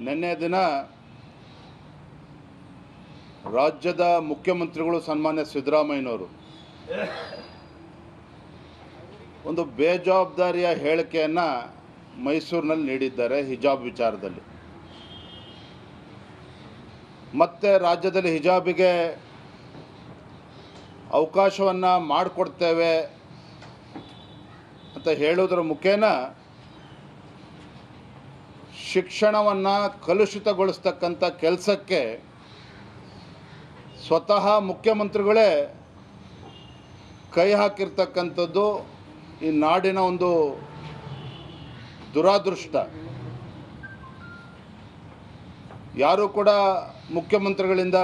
ನಿನ್ನೆ ದಿನ ರಾಜ್ಯದ ಮುಖ್ಯಮಂತ್ರಿಗಳು ಸನ್ಮಾನ್ಯ ಸಿದ್ದರಾಮಯ್ಯನವರು ಒಂದು ಬೇಜವಾಬ್ದಾರಿಯ ಹೇಳಿಕೆಯನ್ನು ಮೈಸೂರಿನಲ್ಲಿ ನೀಡಿದ್ದಾರೆ ಹಿಜಾಬ್ ವಿಚಾರದಲ್ಲಿ. ಮತ್ತೆ ರಾಜ್ಯದಲ್ಲಿ ಹಿಜಾಬಿಗೆ ಅವಕಾಶವನ್ನು ಮಾಡಿಕೊಡ್ತೇವೆ ಅಂತ ಹೇಳೋದ್ರ ಮುಖೇನ ಶಿಕ್ಷಣವನ್ನು ಕಲುಷಿತಗೊಳಿಸ್ತಕ್ಕಂಥ ಕೆಲಸಕ್ಕೆ ಸ್ವತಃ ಮುಖ್ಯಮಂತ್ರಿಗಳೇ ಕೈ ಹಾಕಿರ್ತಕ್ಕಂಥದ್ದು ಈ ನಾಡಿನ ಒಂದು ದುರಾದೃಷ್ಟ. ಯಾರೂ ಕೂಡ ಮುಖ್ಯಮಂತ್ರಿಗಳಿಂದ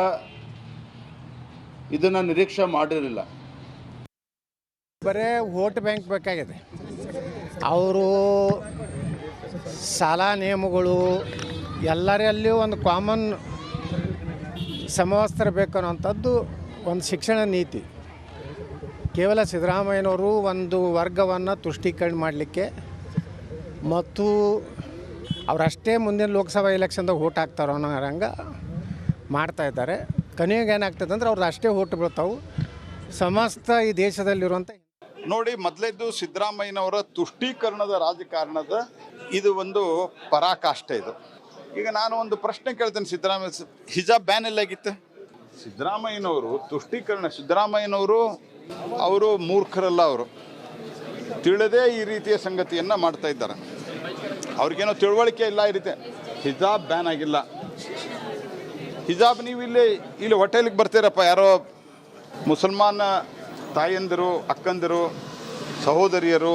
ಇದನ್ನು ನಿರೀಕ್ಷೆ ಮಾಡಿರಲಿಲ್ಲ. ಬರೇ ವೋಟ್ ಬ್ಯಾಂಕ್ ಬೇಕಾಗಿದೆ. ಅವರು ಶಾಲಾ ನಿಯಮಗಳು ಎಲ್ಲರಲ್ಲಿಯೂ ಒಂದು ಕಾಮನ್ ಸಮವಸ್ತ್ರ ಬೇಕು ಅನ್ನೋಂಥದ್ದು ಒಂದು ಶಿಕ್ಷಣ ನೀತಿ. ಕೇವಲ ಸಿದ್ದರಾಮಯ್ಯನವರು ಒಂದು ವರ್ಗವನ್ನು ತುಷ್ಟೀಕರಣ ಮಾಡಲಿಕ್ಕೆ ಮತ್ತು ಅವರಷ್ಟೇ ಮುಂದಿನ ಲೋಕಸಭಾ ಎಲೆಕ್ಷನ್ದಾಗ ವೋಟ್ ಹಾಕ್ತಾರೋ ಅನ್ನೋ ಹಂಗೆ ಮಾಡ್ತಾಯಿದ್ದಾರೆ. ಕೊನೆಗೆ ಏನಾಗ್ತದೆ ಅಂದ್ರೆ ಅವ್ರದ್ದು ಅಷ್ಟೇ ವೋಟ್ ಬೀಳ್ತಾವೆ. ಸಮಸ್ತ ಈ ದೇಶದಲ್ಲಿರುವಂಥ ನೋಡಿ, ಮೊದಲೇದು ಸಿದ್ದರಾಮಯ್ಯನವರ ತುಷ್ಟೀಕರಣದ ರಾಜಕಾರಣದ ಇದು ಒಂದು ಪರಾಕಾಷ್ಠೆ. ಇದು ಈಗ ನಾನು ಒಂದು ಪ್ರಶ್ನೆ ಕೇಳ್ತೇನೆ, ಸಿದ್ದರಾಮಯ್ಯ ಹಿಜಾಬ್ ಬ್ಯಾನ್ ಎಲ್ಲಾಗಿತ್ತು? ಸಿದ್ದರಾಮಯ್ಯನವರು ತುಷ್ಟೀಕರಣ, ಸಿದ್ದರಾಮಯ್ಯನವರು ಅವರು ಮೂರ್ಖರಲ್ಲ, ಅವರು ತಿಳಿದೇ ಈ ರೀತಿಯ ಸಂಗತಿಯನ್ನು ಮಾಡ್ತಾ ಇದ್ದಾರೆ. ಅವ್ರಿಗೇನೋ ತಿಳುವಳಿಕೆ ಇಲ್ಲ. ಈ ರೀತಿ ಹಿಜಾಬ್ ಬ್ಯಾನ್ ಆಗಿಲ್ಲ. ಹಿಜಾಬ್ ನೀವು ಇಲ್ಲಿ ಹೋಟೆಲಿಗೆ ಬರ್ತೀರಪ್ಪ, ಯಾರೋ ಮುಸಲ್ಮಾನ ತಾಯಂದಿರು, ಅಕ್ಕಂದಿರು, ಸಹೋದರಿಯರು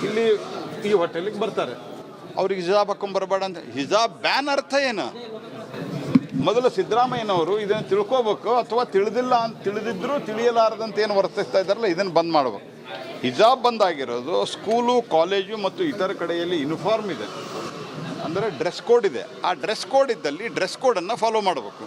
ಇಲ್ಲಿ ಈ ಹೋಟೆಲಿಗೆ ಬರ್ತಾರೆ. ಅವ್ರಿಗೆ ಹಿಜಾಬ್ ಹಾಕೊಂಬರ್ಬೇಡ ಅಂತ. ಹಿಜಾಬ್ ಬ್ಯಾನ್ ಅರ್ಥ ಏನು? ಮೊದಲು ಸಿದ್ದರಾಮಯ್ಯನವರು ಇದನ್ನು ತಿಳ್ಕೋಬೇಕು, ಅಥವಾ ತಿಳಿದಿದ್ರು ತಿಳಿಯಲಾರದಂತ ಏನು ವರ್ತಿಸ್ತಾ ಇದ್ದಾರಲ್ಲ ಇದನ್ನು ಬಂದ್ ಮಾಡಬೇಕು. ಹಿಜಾಬ್ ಬಂದಾಗಿರೋದು ಸ್ಕೂಲು, ಕಾಲೇಜು ಮತ್ತು ಇತರ ಕಡೆಯಲ್ಲಿ ಯೂನಿಫಾರ್ಮ್ ಇದೆ, ಅಂದರೆ ಡ್ರೆಸ್ ಕೋಡ್ ಇದೆ. ಆ ಡ್ರೆಸ್ ಕೋಡ್ ಇದ್ದಲ್ಲಿ ಡ್ರೆಸ್ ಕೋಡನ್ನು ಫಾಲೋ ಮಾಡಬೇಕು.